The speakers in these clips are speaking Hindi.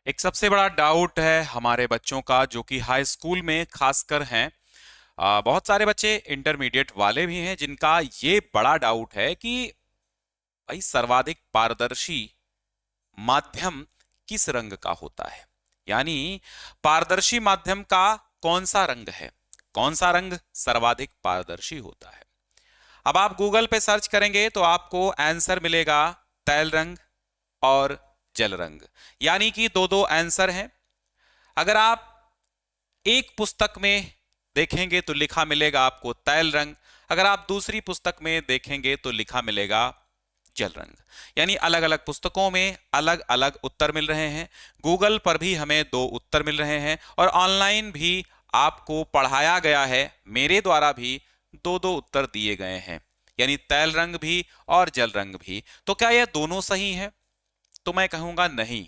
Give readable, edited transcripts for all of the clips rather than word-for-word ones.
एक सबसे बड़ा डाउट है हमारे बच्चों का जो कि हाई स्कूल में खासकर हैं। बहुत सारे बच्चे इंटरमीडिएट वाले भी हैं जिनका ये बड़ा डाउट है कि भाई सर्वाधिक पारदर्शी माध्यम किस रंग का होता है। यानी पारदर्शी माध्यम का कौन सा रंग है, कौन सा रंग सर्वाधिक पारदर्शी होता है। अब आप गूगल पे सर्च करेंगे तो आपको आंसर मिलेगा तैल रंग और जल रंग। यानी कि दो दो आंसर हैं। अगर आप एक पुस्तक में देखेंगे तो लिखा मिलेगा आपको तैल रंग, अगर आप दूसरी पुस्तक में देखेंगे तो लिखा मिलेगा जल रंग। यानी अलग अलग पुस्तकों में अलग अलग उत्तर मिल रहे हैं। गूगल पर भी हमें दो उत्तर मिल रहे हैं और ऑनलाइन भी आपको पढ़ाया गया है, मेरे द्वारा भी दो दो उत्तर दिए गए हैं, यानी तैल रंग भी और जल रंग भी। तो क्या यह दोनों सही है? तो मैं कहूंगा नहीं।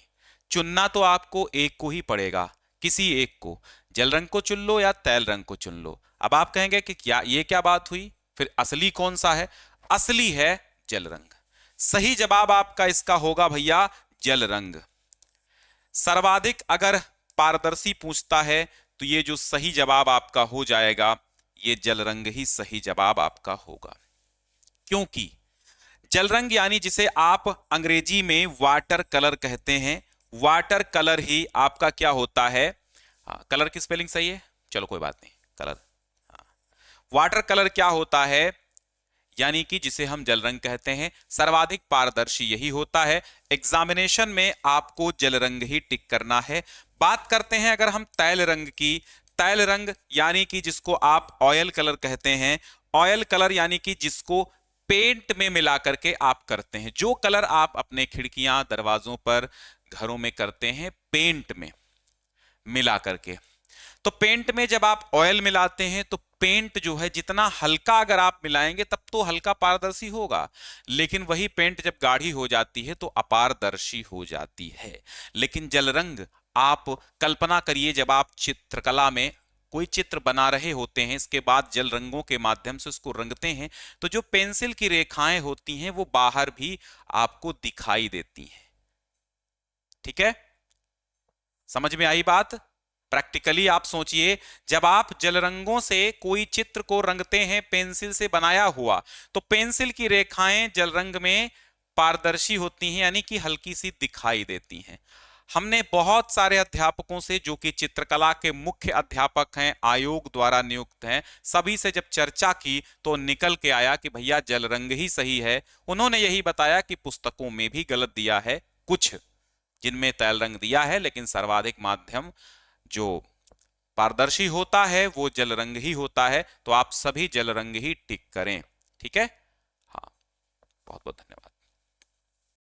चुनना तो आपको एक को ही पड़ेगा, किसी एक को। जल रंग को चुन लो या तैल रंग को चुन लो। अब आप कहेंगे कि क्या ये क्या बात हुई, फिर असली कौन सा है? असली है जल रंग। सही जवाब आपका इसका होगा भैया जल रंग। सर्वाधिक अगर पारदर्शी पूछता है तो ये जो सही जवाब आपका हो जाएगा ये जल रंग ही सही जवाब आपका होगा। क्योंकि जल रंग यानी जिसे आप अंग्रेजी में वाटर कलर कहते हैं, वाटर कलर ही आपका क्या होता है। हाँ, कलर की स्पेलिंग सही है, चलो कोई बात नहीं, कलर। हाँ, वाटर कलर क्या होता है, यानी कि जिसे हम जल रंग कहते हैं, सर्वाधिक पारदर्शी यही होता है। एग्जामिनेशन में आपको जल रंग ही टिक करना है। बात करते हैं अगर हम तैल रंग की। तैल रंग यानी कि जिसको आप ऑयल कलर कहते हैं। ऑयल कलर यानी कि जिसको पेंट में मिला करके आप करते हैं, जो कलर आप अपने खिड़कियां दरवाजों पर घरों में करते हैं पेंट में मिला करके। तो पेंट में जब आप ऑयल मिलाते हैं तो पेंट जो है जितना हल्का अगर आप मिलाएंगे तब तो हल्का पारदर्शी होगा, लेकिन वही पेंट जब गाढ़ी हो जाती है तो अपारदर्शी हो जाती है। लेकिन जल रंग आप कल्पना करिए, जब आप चित्रकला में कोई चित्र बना रहे होते हैं, इसके बाद जल रंगों के माध्यम से उसको रंगते हैं, तो जो पेंसिल की रेखाएं होती हैं वो बाहर भी आपको दिखाई देती हैं। ठीक है, समझ में आई बात? प्रैक्टिकली आप सोचिए, जब आप जल रंगों से कोई चित्र को रंगते हैं पेंसिल से बनाया हुआ, तो पेंसिल की रेखाएं जल रंग में पारदर्शी होती हैं, यानी कि हल्की सी दिखाई देती हैं। हमने बहुत सारे अध्यापकों से जो कि चित्रकला के मुख्य अध्यापक हैं, आयोग द्वारा नियुक्त हैं, सभी से जब चर्चा की तो निकल के आया कि भैया जल रंग ही सही है। उन्होंने यही बताया कि पुस्तकों में भी गलत दिया है कुछ, जिनमें तैल रंग दिया है, लेकिन सर्वाधिक माध्यम जो पारदर्शी होता है वो जल रंग ही होता है। तो आप सभी जल रंग ही टिक करें। ठीक है, हाँ, बहुत बहुत धन्यवाद।